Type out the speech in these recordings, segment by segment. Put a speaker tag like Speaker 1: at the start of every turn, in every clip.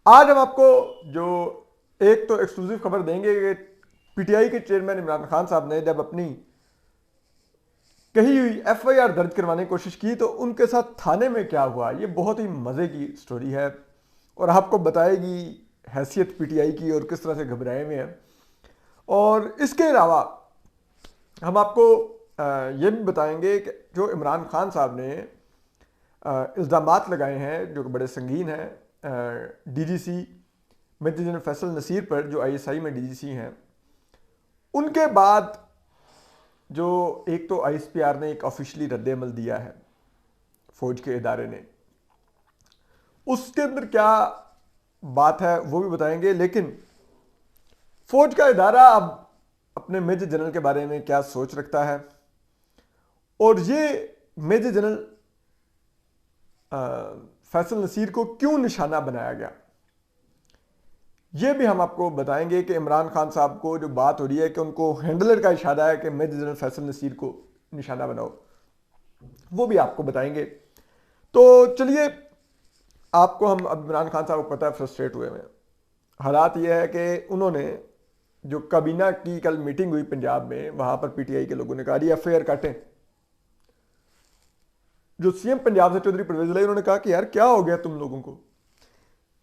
Speaker 1: आज हम आपको जो एक तो एक्सक्लूसिव खबर देंगे कि पीटीआई के चेयरमैन इमरान खान साहब ने जब अपनी कही हुई एफआईआर दर्ज करवाने की कोशिश की तो उनके साथ थाने में क्या हुआ, ये बहुत ही मजे की स्टोरी है और आपको बताएगी हैसियत पीटीआई की और किस तरह से घबराए हुए हैं। और इसके अलावा हम आपको ये भी बताएंगे कि जो इमरान खान साहब ने इल्ज़ामात लगाए हैं जो कि बड़े संगीन हैं DGC major general Faisal Naseer पर, जो आईएसआई में डीजीसी हैं, उनके बाद जो एक तो आईएसपीआर ने एक ऑफिशियली रद्द-ए-अमल दिया है फौज के इदारे ने, उसके अंदर क्या बात है वो भी बताएंगे। लेकिन फौज का इदारा अब अपने मेजर जनरल के बारे में क्या सोच रखता है और ये मेजर जनरल फैसल नसीर को क्यों निशाना बनाया गया, ये भी हम आपको बताएंगे कि इमरान खान साहब को जो बात हो रही है कि उनको हैंडलर का इशारा है कि मेजर जनरल फैसल नसीर को निशाना बनाओ, वो भी आपको बताएंगे। तो चलिए, आपको हम अब इमरान खान साहब को पता है फ्रस्ट्रेट हुए हैं। हालात ये है कि उन्होंने जो काबीना की कल मीटिंग हुई पंजाब में, वहां पर पीटीआई के लोगों ने कहा एफआईआर काटें। जो सीएम पंजाब से चौधरी परवेज लाई, उन्होंने कहा कि यार क्या हो गया तुम लोगों को,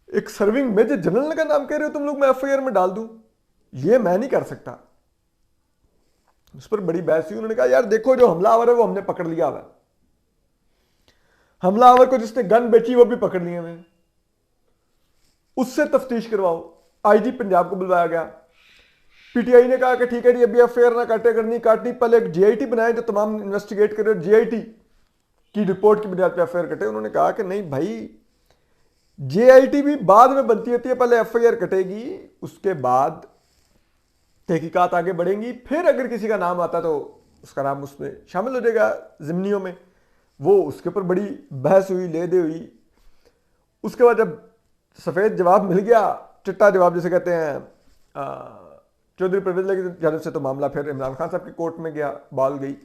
Speaker 1: एक सर्विंग मेजर जनरल का नाम कह रहे हो तुम लोग, मैं एफआईआर में डाल दूं, ये मैं नहीं कर सकता। उस पर बड़ी बहस हुई। उन्होंने कहा यार देखो, जो हमलावर है वो हमने पकड़ लिया हुआ है, हमलावर को जिसने गन बेची वो भी पकड़ लिए हुए, उससे तफ्तीश करवाओ। आईजी पंजाब को बुलवाया गया। पीटीआई ने कहा कि ठीक है जी, अभी एफआईआर ना काटे, करनी काटनी, पहले एक जीआईटी बनाए जो तमाम इन्वेस्टिगेट करे, जीआईटी की रिपोर्ट की बुनियाद पर एफआईआर कटे। उन्होंने कहा कि नहीं भाई, जेआईटी भी बाद में बनती होती है, पहले एफआईआर कटेगी, उसके बाद तहकीकात आगे बढ़ेंगी, फिर अगर किसी का नाम आता तो उसका नाम उसमें शामिल हो जाएगा जिमनियों में। वो उसके ऊपर बड़ी बहस हुई, ले दे हुई। उसके बाद जब सफ़ेद जवाब मिल गया, चिट्टा जवाब जिसे कहते हैं, चौधरी परवेज लाई की जानब से, तो मामला फिर इमरान खान साहब के कोर्ट में गया, बॉल गई।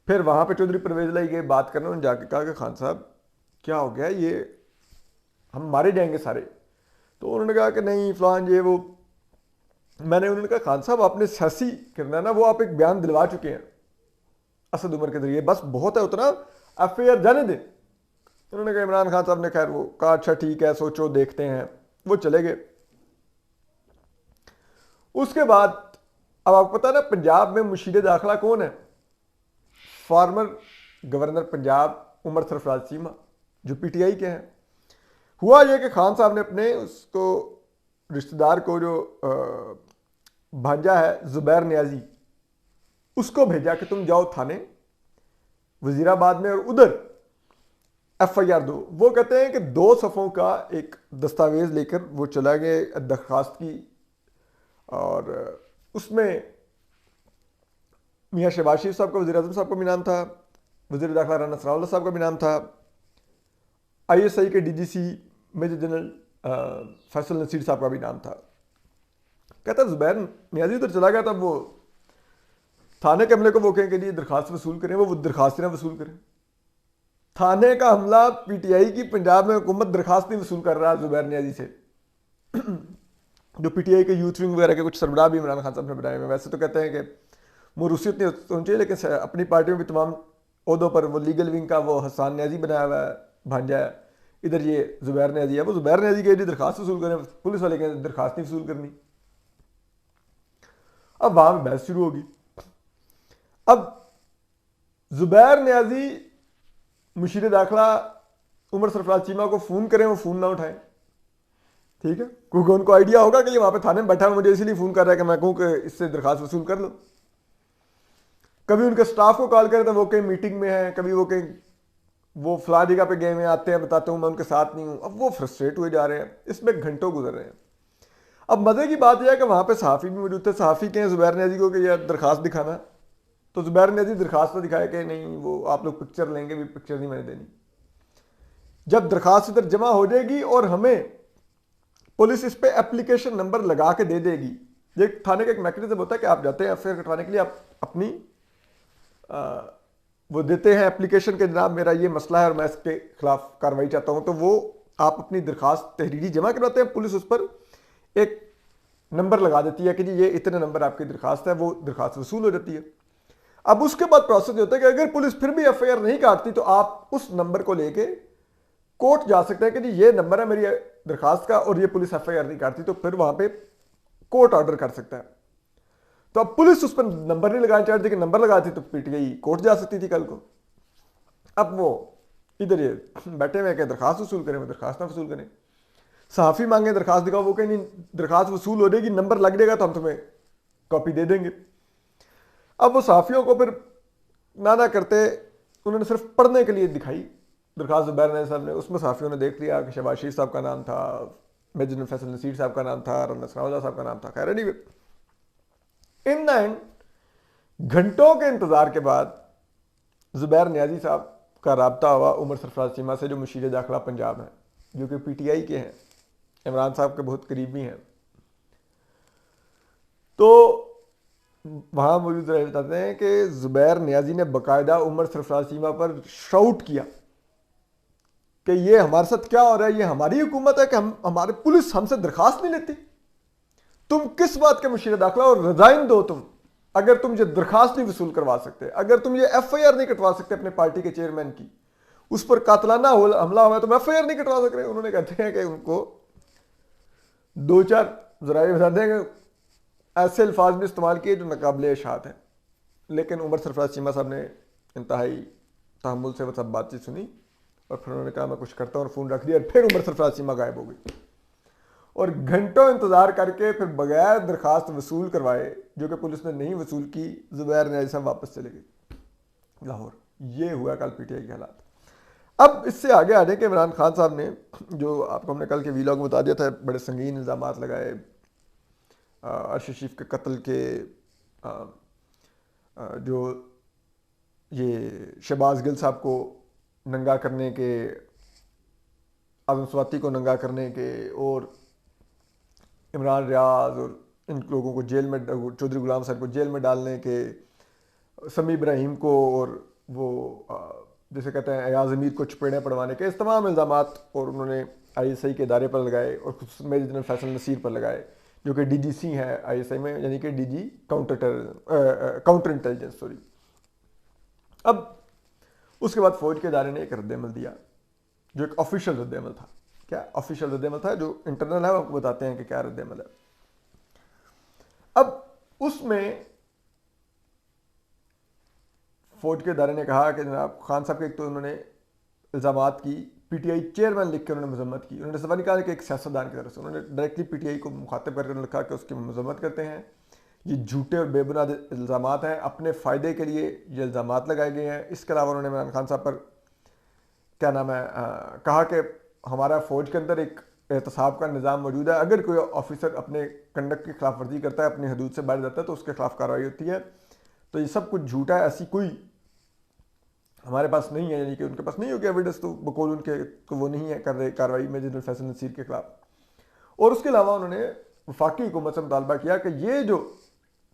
Speaker 1: फिर वहाँ पे चौधरी परवेज लाई गए बात करने, उन्होंने जाके कहा कि खान साहब क्या हो गया, ये हम मारे जाएंगे सारे। तो उन्होंने कहा कि नहीं फलान ये वो। उन्होंने कहा खान साहब आपने सियासी करना है ना, वो आप एक बयान दिलवा चुके हैं असद उमर के जरिए, बस बहुत है उतना, एफआईआर जाने दें। उन्होंने कहा, इमरान खान साहब ने खैर वो कहा अच्छा ठीक है, सोचो देखते हैं, वो चले गए। उसके बाद अब आपको पता है ना, पंजाब में मुशीर दाखिला कौन है? फॉर्मर गवर्नर पंजाब उमर सरफराज चीमा, जो पीटीआई के हैं। हुआ यह कि खान साहब ने अपने उसको रिश्तेदार को, जो भांजा है जुबैर नियाजी, उसको भेजा कि तुम जाओ थाने वजीराबाद में और उधर एफआईआर दो। वो कहते हैं कि 2 सफ़ों का एक दस्तावेज लेकर वो चला गए दरख्वास्त की, और उसमें मियाँ शहबाज शरीफ साहब का, वज़ीर आज़म साहब का भी नाम था, वज़ीर दाखिला राना सनाउल्लाह साहब का भी नाम था, आईएसआई के DGC major general Faisal Naseer साहब का भी नाम था। कहता जुबैर नियाजी उधर चला गया, तब वो थाने के हमले को वो कहें कि जी दरखास्त वसूल करें, वो दरखास्त ना वसूल करें। थाने का हमला पीटीआई की पंजाब में हुकूमत दरखास्त नहीं वसूल कर रहा जुबैर नियाजी से। जो पीटीआई के यूथ विंग वगैरह के कुछ सरबराह भी इमरान खान साहब ने बनाए हुए, वैसे तो कहते हैं कि मुरूसियत नहीं होनी चाहिए, लेकिन अपनी पार्टी में भी तमाम ओहदों पर वो लीगल विंग का वो हसन नियाजी बनाया हुआ है, भांजा है, इधर ये जुबैर नियाजी है। वो जुबैर नियाजी के लिए दरखास्त वसूल करें, पुलिस वाले कहें दरखास्त नहीं वसूल करनी। अब वहां में बहस शुरू होगी। अब जुबैर नियाजी मुशीर दाखिला उमर सरफराज चीमा को फ़ोन करें, वो फ़ोन ना उठाएं, ठीक है, क्योंकि उनको आइडिया होगा कि ये वहां पे थाने में बैठा है, मुझे इसलिए फ़ोन कर रहा है कि मैं कहूँ कि इससे दरखास्त वसूल कर लो। कभी उनके स्टाफ को कॉल करें तो वो कहीं मीटिंग में है, कभी वो कहीं वो फला जगह पे गए हुए आते हैं, बताते हूँ मैं उनके साथ नहीं हूँ। अब वो फ्रस्ट्रेट हुए जा रहे हैं, इसमें घंटों गुजर रहे हैं। अब मज़े की बात यह है कि वहाँ पे सहाफ़ी भी मौजूद थे। सहाफ़ी कहें जुबैर नियाजी को कि यार दरखास्त दिखाना, तो जुबैर नियाजी दरखास्त तो दिखाए कि नहीं, वो आप लोग पिक्चर लेंगे, भी पिक्चर नहीं मैंने देनी। जब दरखास्त इधर जमा हो जाएगी और हमें पुलिस इस पर एप्लीकेशन नंबर लगा के दे देगी, ये थाने का एक मैकेनिज्म होता है कि आप जाते हैं एफआईआर कटवाने के लिए, आप अपनी वो देते हैं एप्लीकेशन के, जनाब मेरा ये मसला है और मैं इसके खिलाफ कार्रवाई चाहता हूँ, तो वो आप अपनी दरखास्त तहरीरी जमा करवाते हैं, पुलिस उस पर एक नंबर लगा देती है कि जी ये इतने नंबर आपकी दरखास्त है, वो दरखास्त वसूल हो जाती है। अब उसके बाद प्रोसेस ये होता है कि अगर पुलिस फिर भी एफआईआर नहीं काटती तो आप उस नंबर को लेके कोर्ट जा सकते हैं कि जी ये नंबर है मेरी दरखास्त का और ये पुलिस एफआईआर नहीं काटती, तो फिर वहां पे कोर्ट ऑर्डर कर सकता है। तो अब पुलिस उस पर नंबर नहीं लगाना चाहती कि नंबर लगाती तो पीटीआई कोर्ट जा सकती थी कल को। अब वो इधर ये बैठे हुए कि दरखास्त वसूल करें, वो दरखास्त ना वसूल करें। सहाफ़ी मांगे दरखास्त दिखाओ, वो कहीं नहीं दरखास्त वसूल हो जाएगी, नंबर लग जाएगा तो हम तुम्हें कॉपी दे देंगे। अब वो सहाफ़ियों को फिर ना करते उन्होंने सिर्फ पढ़ने के लिए दिखाई दरखास्त ज़ुबैर नियाज़ी साहब ने। उसमें सहाफ़ियों ने देख लिया कि शहबाज शरीफ साहब का नाम था, मेजर फैसल नसीर साहब का नाम था, रना सनाउल्लाह साहब का नाम था। खैर एनीवे, इन द एंड घंटों के इंतज़ार के बाद ज़ुबैर नियाज़ी साहब का राब्ता हुआ उमर सरफराज चीमा से, जो मुशीर दाखिला पंजाब हैं, जो कि पीटीआई के हैं, इमरान साहब के बहुत करीबी हैं। तो वहाँ मौजूद रहे बताते हैं कि ज़ुबैर नियाज़ी ने बाकायदा उमर सरफराज चीमा पर शाउट किया कि ये हमारे साथ क्या हो रहा है, ये हमारी हुकूमत है कि हमारे पुलिस हमसे दरखास्त नहीं लेती, तुम किस बात के मुशीर दाखिला, और रिजाइन दो तुम अगर तुम ये दरखास्त नहीं वसूल करवा सकते, अगर तुम ये एफआईआर नहीं कटवा सकते अपने पार्टी के चेयरमैन की, उस पर कातलाना हमला हुआ है, तुम एफआईआर नहीं कटवा सक रहे। उन्होंने कहते हैं कि उनको दो चार जराए बताते हैं कि ऐसे अल्फाज भी इस्तेमाल किए जो नाकाबिले इशात हैं, लेकिन उमर सरफराज चीमा साहब ने इंतहाई तहम्मुल से वो सब बातचीत सुनी और फिर उन्होंने कहा मैं कुछ करता हूँ और फ़ोन रख दिया। और फिर उमर सरफराज चीमा गायब हो गई और घंटों इंतज़ार करके फिर बगैर दरखास्त वसूल करवाए, जो कि पुलिस ने नहीं वसूल की, ज़ुबैर नियाज़ी साहब वापस चले गए लाहौर। ये हुआ कल पीटीआई के हालात। अब इससे आगे आने के इमरान खान साहब ने, जो आपको हमने कल के वीलॉग में बता दिया था, बड़े संगीन इल्ज़ाम लगाए अरशद शरीफ के कत्ल के, जो ये शहबाज गिल साहब को नंगा करने के, आज़म स्वाति को नंगा करने के, और इमरान रियाज और इन लोगों को जेल में, चौधरी गुलाम साहब को जेल में डालने के, समी इब्राहिम को और वो जैसे कहते हैं अयाज अमीर को चपेड़े पड़वाने के, इस तमाम इल्ज़ामात और उन्होंने आईएसआई के इदारे पर लगाए और खुद मेजर जनरल फैसल नसीर पर लगाए, जो कि डीजीसी हैं आईएसआई में, यानी कि डीजी काउंटर इंटेलिजेंस सॉरी। अब उसके बाद फौज के इदारे ने एक रद्द-ए-अमल दिया जो एक ऑफिशियल रद्द-ए-अमल था। क्या ऑफिशियल रद्द-ए-अमल था? जो इंटरनल है आपको बताते हैं कि क्या रद्द-ए-अमल है। अब उसमें फौज के इदारे ने कहा कि जनाब खान साहब के एक तो उन्होंने इल्ज़ामात की पीटीआई चेयरमैन लिख के उन्होंने मजम्मत की। उन्होंने सवाल निकाला कि एक सियासतदान की तरफ से उन्होंने डायरेक्टली पीटीआई को मुखातिब करके लिखा कि उसकी मजम्मत करते हैं, ये झूठे और बेबुनियाद इल्ज़ामात हैं, अपने फ़ायदे के लिए ये इल्ज़ामात लगाए गए हैं। इसके अलावा उन्होंने इमरान खान साहब पर क्या नाम है कहा कि हमारा फ़ौज के अंदर एक एहतसाब का निज़ाम मौजूद है, अगर कोई ऑफिसर अपने कंडक्ट की खिलाफ वर्जी करता है, अपनी हदूद से बाहर जाता है, तो उसके खिलाफ कार्रवाई होती है। तो ये सब कुछ झूठा है, ऐसी कोई हमारे पास नहीं है, यानी कि उनके पास नहीं होगी एविडेंस, तो बकौल उनके तो वो नहीं है कर रहे कार्रवाई मेजर जनरल फैसल नसीर के खिलाफ। और उसके अलावा उन्होंने वफाकी हुकूमत से मुतालबा किया कि ये जो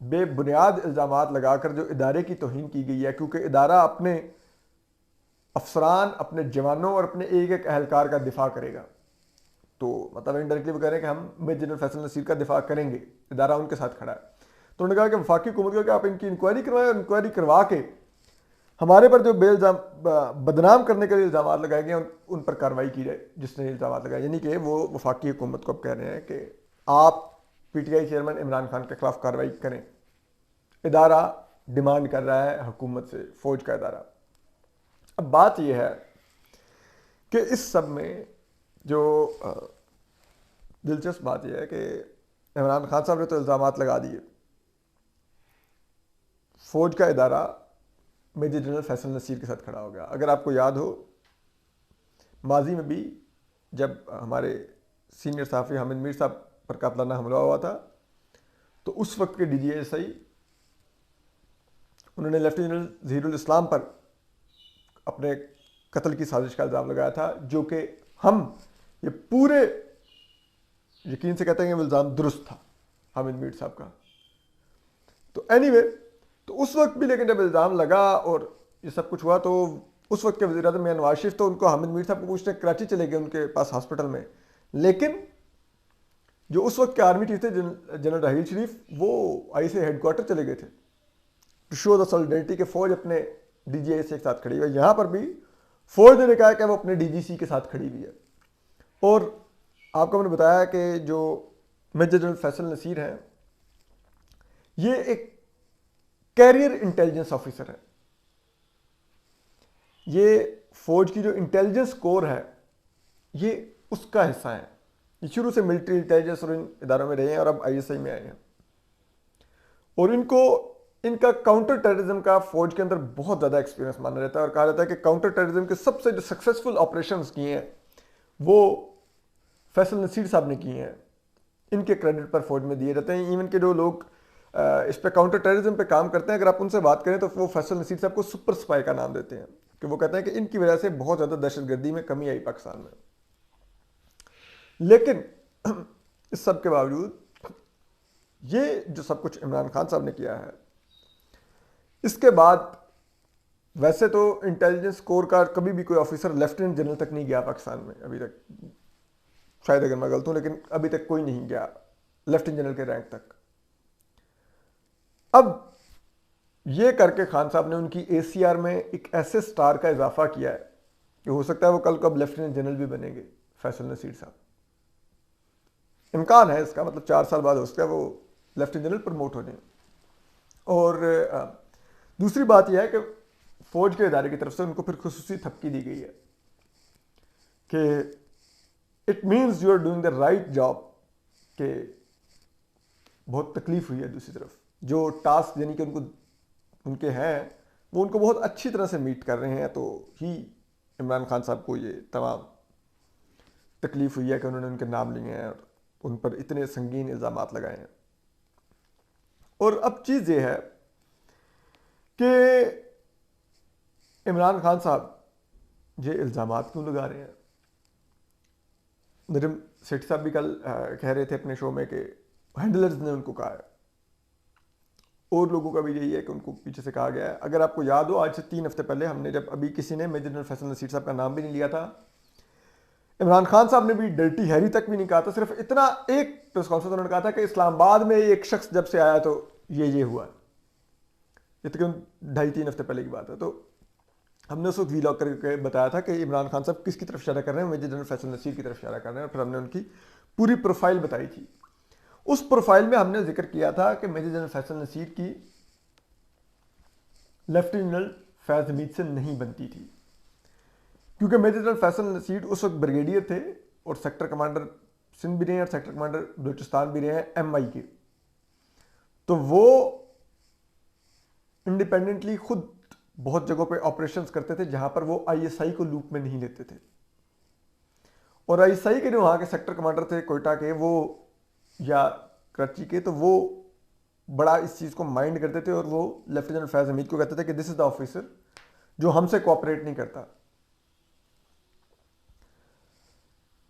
Speaker 1: बेबुनियाद इल्ज़ामात लगाकर जो इदारे की तौहीन की गई है, क्योंकि इदारा अपने अफसरान, अपने जवानों और अपने एक एक अहलकार का दिफा करेगा, तो मतलब इनडायरेक्टली वो कह रहे हैं कि हम मेजर जनरल फैसल नसीर का दिफा करेंगे, इदारा उनके साथ खड़ा है। तो उन्होंने कहा कि वफाकी हुकूमत को कि आप इनकी इंक्वायरी करवाएं, और इंक्वायरी करवा के हमारे पर जो बेइल्ज़ाम बदनाम करने के लिए इल्ज़ाम लगाए गए उन पर कार्रवाई की जाए, जिसने इल्ज़ाम लगाए। यानी कि वो वफाकी हुकूमत को अब कह रहे हैं कि आप पीटीआई चेयरमैन इमरान खान के खिलाफ कार्रवाई करें। इदारा डिमांड कर रहा है हुकूमत से, फौज का इदारा। अब बात यह है कि इस सब में जो दिलचस्प बात यह है कि इमरान खान साहब ने तो इल्ज़ाम लगा दिए, फौज का इदारा मेजर जनरल फैसल नसीर के साथ खड़ा हो गया। अगर आपको याद हो, माजी में भी जब हमारे सीनियर सहाफ़ी हामिद मीर साहब पर कातलाना हमला हुआ था, तो उस वक्त के DGSI उन्होंने लेफ्टिनेंट जनरल ज़हीरुल इस्लाम पर अपने कत्ल की साजिश का इल्ज़ाम लगाया था, जो कि हम ये पूरे यकीन से कहते हैं कि इल्ज़ाम दुरुस्त था हामिद मीर साहब का। तो एनीवे, तो उस वक्त भी लेकिन जब इल्ज़ाम लगा और ये सब कुछ हुआ, तो उस वक्त के वज़ीर आज़म मियां नवाज शरीफ, तो उनको हामिद मीर साहब को पूछने कराची चले गए उनके पास हॉस्पिटल में। लेकिन जो उस वक्त के आर्मी चीफ थे जनरल राहील शरीफ, वो आईएसआई हेडक्वार्टर चले गए थे टू शो द सॉलिडेरिटी के फौज अपने डीजीआईएसए के साथ खड़ी हुई है। यहाँ पर भी फौज ने कहा कि वो अपने डीजीसी के साथ खड़ी हुई है। और आपको मैंने बताया कि जो मेजर जनरल फैसल नसीर हैं, ये एक कैरियर इंटेलिजेंस ऑफिसर है। ये फौज की जो इंटेलिजेंस कोर है, ये उसका हिस्सा है। ये शुरू से मिलिट्री इंटेलिजेंस और इन इदारों में रहे हैं और अब आईएसआई में आए हैं। और इनका काउंटर टेररिज्म का फौज के अंदर बहुत ज़्यादा एक्सपीरियंस माना रहता है और कहा जाता है कि काउंटर टेररिज्म के सबसे जो सक्सेसफुल ऑपरेशंस किए हैं वो फैसल नसीर साहब ने किए हैं। इनके क्रेडिट पर फौज में दिए जाते हैं। इवन के जो लोग इस पे काउंटर टेररिज्म पे काम करते हैं, अगर आप उनसे बात करें तो वो फैसल नसीर साहब को सुपर स्पाई का नाम देते हैं, कि वो कहते हैं कि इनकी वजह से बहुत ज़्यादा दहशतगर्दी में कमी आई पाकिस्तान में। लेकिन इस सब के बावजूद ये जो सब कुछ इमरान खान साहब ने किया है, इसके बाद वैसे तो इंटेलिजेंस कोर का कभी भी कोई ऑफिसर लेफ्टिनेंट जनरल तक नहीं गया पाकिस्तान में अभी तक, शायद अगर मैं गलत हूं, लेकिन अभी तक कोई नहीं गया लेफ्टिनेंट जनरल के रैंक तक। अब ये करके खान साहब ने उनकी एसीआर में एक ऐसे स्टार का इजाफा किया है कि हो सकता है वो कल को अब लेफ्टिनेंट जनरल भी बनेंगे फैसल नसीर साहब। इम्कान है इसका, मतलब 4 साल बाद हो सकता है वो लेफ्टिनेंट जनरल प्रमोट हो जाए। और दूसरी बात यह है कि फौज के इदारे की तरफ से उनको फिर खुसूसी थपकी दी गई है कि it means you are doing the right job, के बहुत तकलीफ हुई है। दूसरी तरफ जो टास्क यानी कि उनके हैं वो उनको बहुत अच्छी तरह से मीट कर रहे हैं, तो ही इमरान खान साहब को ये तमाम तकलीफ हुई है कि उन्होंने उनके नाम लिए हैं और उन पर इतने संगीन इल्ज़ामात लगाए हैं। और अब चीज़ ये है कि इमरान खान साहब ये इल्ज़ामात क्यों लगा रहे हैं। नजम सेठी साहब भी कल कह रहे थे अपने शो में कि हैंडलर्स ने उनको कहा है, और लोगों का भी यही है कि उनको पीछे से कहा गया है। अगर आपको याद हो, आज से 3 हफ्ते पहले हमने जब अभी किसी ने मेजर जनरल फैसल नसीर साहब का नाम भी नहीं लिया था, इमरान खान साहब ने भी डर्टी हैरी तक भी नहीं कहा था, सिर्फ इतना एक प्रेस कॉन्फ्रेंस उन्होंने कहा था कि इस्लामाबाद में एक शख्स जब से आया तो ये हुआ। ये तकरीबन 2.5-3 हफ्ते पहले की बात है। तो हमने उस वक्त वीलॉग करके बताया था कि इमरान खान साहब किसकी तरफ इशारा कर रहे हैं, मेजर जनरल फैसल नसीर की तरफ इशारा कर रहे हैं, और फिर हमने उनकी पूरी प्रोफाइल बताई थी। उस प्रोफाइल में हमने जिक्र किया था कि मेजर जनरल फैसल नसीर की लेफ्टिनेंट जनरल फैज हमीद से नहीं बनती थी, क्योंकि मेजर जनरल फैसल नसीर उस वक्त ब्रिगेडियर थे और सेक्टर कमांडर सिंध भी रहे हैं और सेक्टर कमांडर बलूचिस्तान भी रहे हैं MI के। तो वो इंडिपेंडेंटली खुद बहुत जगहों पे ऑपरेशंस करते थे जहां पर वो ISI को लूप में नहीं लेते थे। और ISI के जो वहां के सेक्टर कमांडर थे कोयटा के, वो या कराची के, तो वो बड़ा इस चीज़ को माइंड करते थे और वो लेफ्टिनेंट जनरल फैज हमीद को कहते थे कि दिस इज द ऑफिसर जो हमसे कोऑपरेट नहीं करता।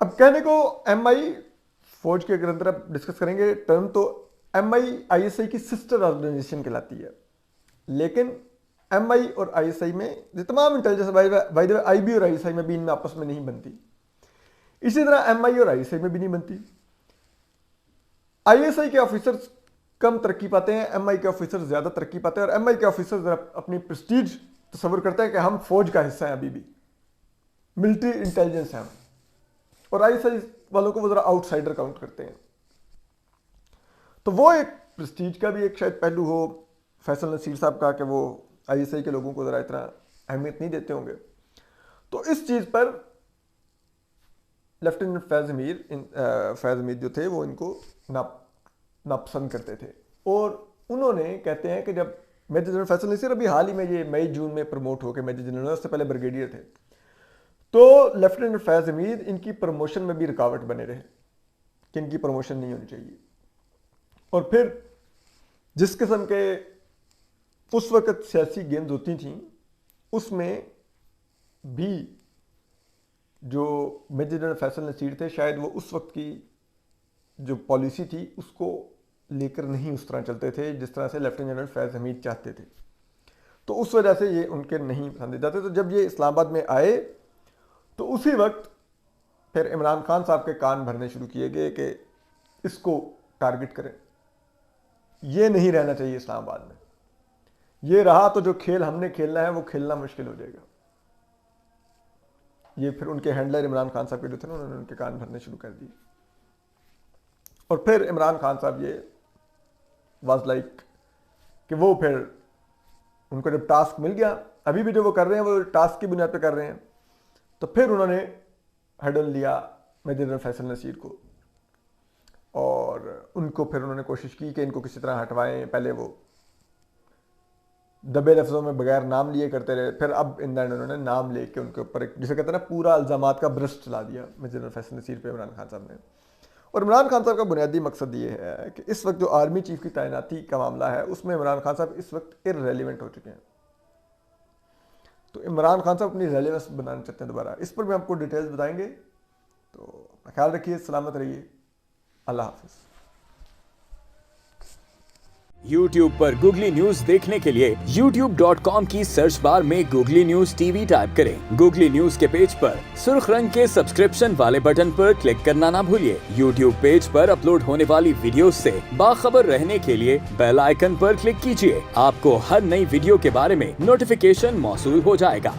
Speaker 1: अब कहने को MI फौज के अगर अंदर आप डिस्कस करेंगे टर्म, तो MI ISI की सिस्टर ऑर्गेनाइजेशन कहलाती है, लेकिन MI और ISI में ये तमाम intelligence by the way IB और ISI में भी इनमें आपस में नहीं बनती, इसी तरह MI और ISI में भी नहीं बनती। ISI के ऑफिसर्स कम तरक्की पाते हैं, MI के ऑफिसर्स ज्यादा तरक्की पाते हैं, और MI के ऑफिसर्स अपनी प्रेस्टीज तस्वर करते हैं कि हम फौज का हिस्सा हैं, अभी भी मिलिट्री इंटेलिजेंस है हम, और ISI वालों को वो जरा आउटसाइडर काउंट करते हैं। तो वो एक प्रेस्टीज का भी एक शायद पहलू हो फैसल नसीर साहब का कि वो ISI के लोगों को जरा इतना अहमियत नहीं देते होंगे। तो इस चीज पर लेफ्टिनेंट फैज हमीद जो थे वो इनको नापसंद करते थे, और उन्होंने कहते हैं कि जब मेजर जनरल फैसल नसीर अभी हाल ही में ये मई जून में प्रमोट होकर मेजर जनरल, उससे पहले ब्रिगेडियर थे, तो लेफ्टिनेंट फैज हमीद इनकी प्रमोशन में भी रुकावट बने रहे कि इनकी प्रमोशन नहीं होनी चाहिए। और फिर जिस किस्म के उस वक्त सियासी गेम्स होती थी, उसमें भी जो मेजर जनरल फैसल नसीर थे शायद वो उस वक्त की जो पॉलिसी थी उसको लेकर नहीं उस तरह चलते थे जिस तरह से लेफ्टिनेंट जनरल फैज हमीद चाहते थे। तो उस वजह से ये उनके नहीं पसंदीदा थे। तो जब ये इस्लामाबाद में आए तो उसी वक्त फिर इमरान खान साहब के कान भरने शुरू किए गए कि इसको टारगेट करें, ये नहीं रहना चाहिए इस्लामाबाद में, ये रहा तो जो खेल हमने खेलना है वो खेलना मुश्किल हो जाएगा। ये फिर उनके हैंडलर इमरान खान साहब के जो थे ना, उन्होंने उनके कान भरने शुरू कर दिए। और फिर इमरान खान साहब ये वाज लाइक कि वो फिर उनको जब टास्क मिल गया, अभी भी जो वो कर रहे हैं वो टास्क की बुनियाद पे कर रहे हैं, तो फिर उन्होंने हेडल लिया मेजर जनरल फैसल नसीर को और उनको फिर उन्होंने कोशिश की कि इनको किसी तरह हटवाएं। पहले वो दबे लफ्ज़ों में बगैर नाम लिए करते रहे, फिर अब इन द एंड उन्होंने नाम लेके उनके ऊपर एक, जिसे कहते हैं ना, पूरा इल्ज़ामात का ब्रश चला दिया मेजर जनरल फैसल नसीर पे इमरान खान साहब ने। और इमरान खान साहब का बुनियादी मकसद ये है कि इस वक्त जो आर्मी चीफ की तैनाती का मामला है उसमें इमरान खान साहब इस वक्त इररेलेवेंट हो चुके हैं। तो इमरान खान साहब अपनी रेलेवेंस बनाना चाहते हैं दोबारा। इस पर भी आपको डिटेल्स बताएंगे। तो ख्याल रखिए, सलामत रहिए, अल्लाह हाफिज़।
Speaker 2: YouTube पर गूगली न्यूज देखने के लिए youtube.com की सर्च बार में गूगली न्यूज टीवी टाइप करें। गूगली न्यूज के पेज पर सुर्ख रंग के सब्सक्रिप्शन वाले बटन पर क्लिक करना ना भूलिए। YouTube पेज पर अपलोड होने वाली वीडियोस से बाखबर रहने के लिए बेल आइकन पर क्लिक कीजिए। आपको हर नई वीडियो के बारे में नोटिफिकेशन मौसूल हो जाएगा।